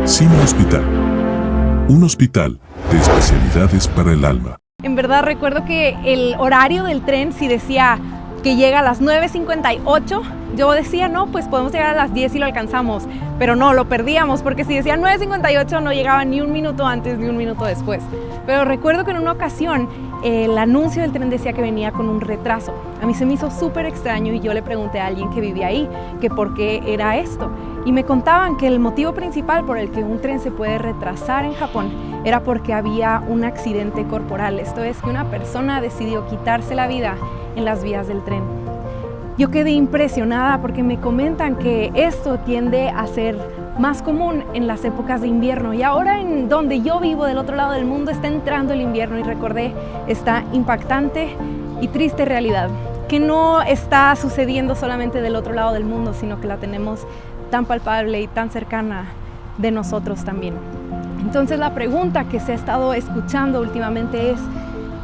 Cine Hospital. Un hospital de especialidades para el alma. En verdad recuerdo que el horario del tren, si decía que llega a las 9:58, yo decía, no, pues podemos llegar a las 10 y lo alcanzamos, pero no, lo perdíamos, porque si decía 9:58 no llegaba ni un minuto antes ni un minuto después. Pero recuerdo que en una ocasión el anuncio del tren decía que venía con un retraso. A mí se me hizo súper extraño y yo le pregunté a alguien que vivía ahí que por qué era esto. Y me contaban que el motivo principal por el que un tren se puede retrasar en Japón era porque había un accidente corporal. Esto es que una persona decidió quitarse la vida en las vías del tren. Yo quedé impresionada porque me comentan que esto tiende a ser más común en las épocas de invierno, y ahora en donde yo vivo, del otro lado del mundo, está entrando el invierno y recordé esta impactante y triste realidad que no está sucediendo solamente del otro lado del mundo, sino que la tenemos tan palpable y tan cercana de nosotros también. Entonces la pregunta que se ha estado escuchando últimamente es: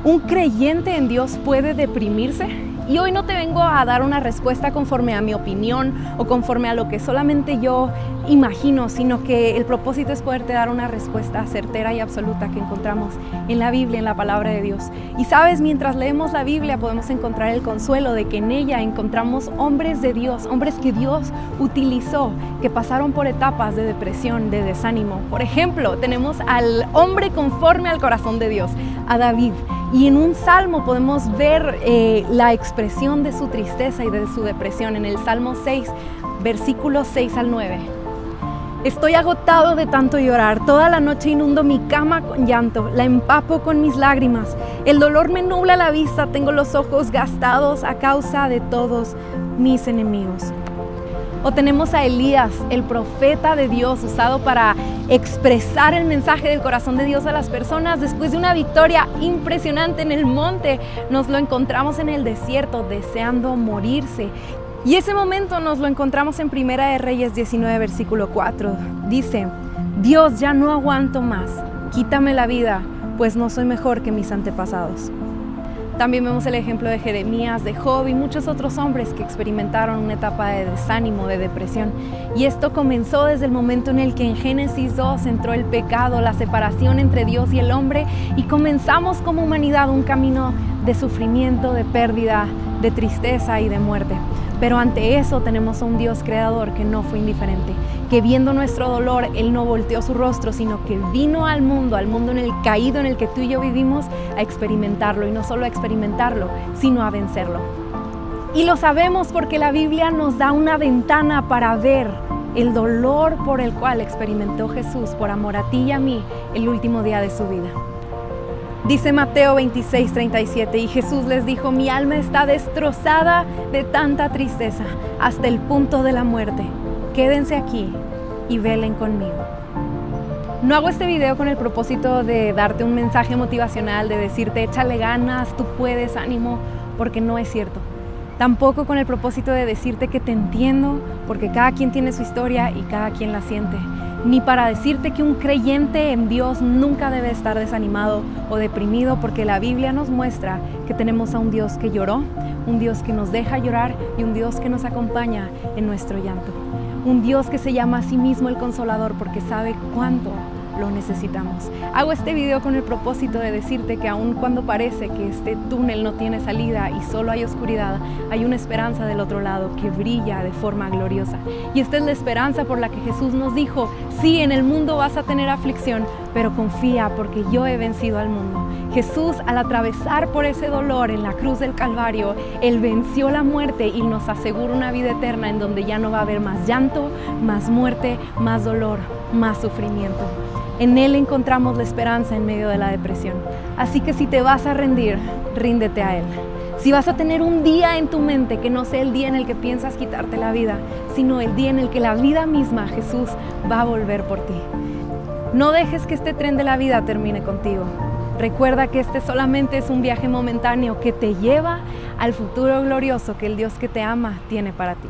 ¿un creyente en Dios puede deprimirse? Y hoy no te vengo a dar una respuesta conforme a mi opinión o conforme a lo que solamente yo imagino, sino que el propósito es poderte dar una respuesta certera y absoluta que encontramos en la Biblia, en la palabra de Dios. Y sabes, mientras leemos la Biblia podemos encontrar el consuelo de que en ella encontramos hombres de Dios, hombres que Dios utilizó, que pasaron por etapas de depresión, de desánimo. Por ejemplo, tenemos al hombre conforme al corazón de Dios, a David. Y en un salmo podemos ver la expresión de su tristeza y de su depresión en el Salmo 6, versículos 6 al 9. Estoy agotado de tanto llorar, toda la noche inundo mi cama con llanto, la empapo con mis lágrimas. El dolor me nubla la vista, tengo los ojos gastados a causa de todos mis enemigos. O tenemos a Elías, el profeta de Dios, usado para expresar el mensaje del corazón de Dios a las personas. Después de una victoria impresionante en el monte, nos lo encontramos en el desierto, deseando morirse. Y ese momento nos lo encontramos en Primera de Reyes 19, versículo 4. Dice: Dios, ya no aguanto más, quítame la vida, pues no soy mejor que mis antepasados. También vemos el ejemplo de Jeremías, de Job y muchos otros hombres que experimentaron una etapa de desánimo, de depresión. Y esto comenzó desde el momento en el que en Génesis 2 entró el pecado, la separación entre Dios y el hombre, y comenzamos como humanidad un camino de sufrimiento, de pérdida, de tristeza y de muerte. Pero ante eso tenemos a un Dios creador que no fue indiferente, que viendo nuestro dolor, Él no volteó su rostro, sino que vino al mundo en el caído en el que tú y yo vivimos, a experimentarlo, y no solo a experimentarlo, sino a vencerlo. Y lo sabemos porque la Biblia nos da una ventana para ver el dolor por el cual experimentó Jesús por amor a ti y a mí el último día de su vida. Dice Mateo 26:37, y Jesús les dijo: mi alma está destrozada de tanta tristeza hasta el punto de la muerte. Quédense aquí y velen conmigo. No hago este video con el propósito de darte un mensaje motivacional, de decirte échale ganas, tú puedes, ánimo, porque no es cierto. Tampoco con el propósito de decirte que te entiendo, porque cada quien tiene su historia y cada quien la siente. Ni para decirte que un creyente en Dios nunca debe estar desanimado o deprimido, porque la Biblia nos muestra que tenemos a un Dios que lloró, un Dios que nos deja llorar y un Dios que nos acompaña en nuestro llanto. Un Dios que se llama a sí mismo el Consolador, porque sabe cuánto lo necesitamos. Hago este video con el propósito de decirte que aun cuando parece que este túnel no tiene salida y solo hay oscuridad, hay una esperanza del otro lado que brilla de forma gloriosa. Y esta es la esperanza por la que Jesús nos dijo: sí, en el mundo vas a tener aflicción, pero confía porque yo he vencido al mundo. Jesús, al atravesar por ese dolor en la cruz del Calvario, Él venció la muerte y nos asegura una vida eterna en donde ya no va a haber más llanto, más muerte, más dolor, más sufrimiento. En Él encontramos la esperanza en medio de la depresión. Así que si te vas a rendir, ríndete a Él. Si vas a tener un día en tu mente que no sea el día en el que piensas quitarte la vida, sino el día en el que la vida misma, Jesús, va a volver por ti. No dejes que este tren de la vida termine contigo. Recuerda que este solamente es un viaje momentáneo que te lleva al futuro glorioso que el Dios que te ama tiene para ti.